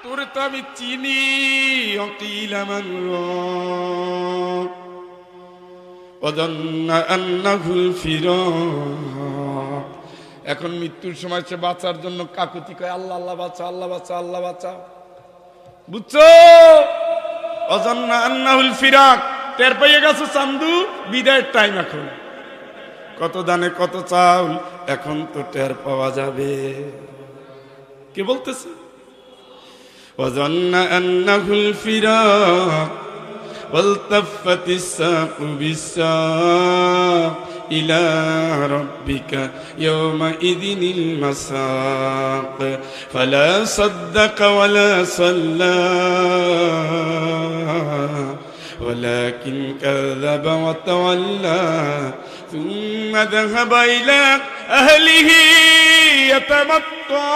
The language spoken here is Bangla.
তোরে তো আমি চিনি। অকিল আমার ওয়াযান্না আন্নাহুল ফিরাক। এখন মৃত্যুর সময় সে বাঁচার জন্য কাকুতি কয়, আল্লাহ আল্লাহ বাঁচা, আল্লাহ বাঁচা, আল্লাহ বাঁচা। বুঝছো? ওয়াযান্না আন্নাহুল ফিরাক, টের পেয়ে গেছে চান্দু বিদায়ের টাইম। এখন কত দানে কত চাউল, এখন তো টের পাওয়া যাবে। কে বলতেছে? ওয়াযান্না আন্নাহুল ফিরাক ওয়ালতাফাতিস সাকু বিস-সাক ইলা রাব্বিকা ইয়াওমাইযিনিল মাসাক ফালা সাদ্দাকা ওয়ালা সাল্লা ওয়ালাকিন কাযাবা ওয়া তাওয়াল্লা সুম্মা যাহাবা ইলা আহলিহি ইয়াতামাত্তা।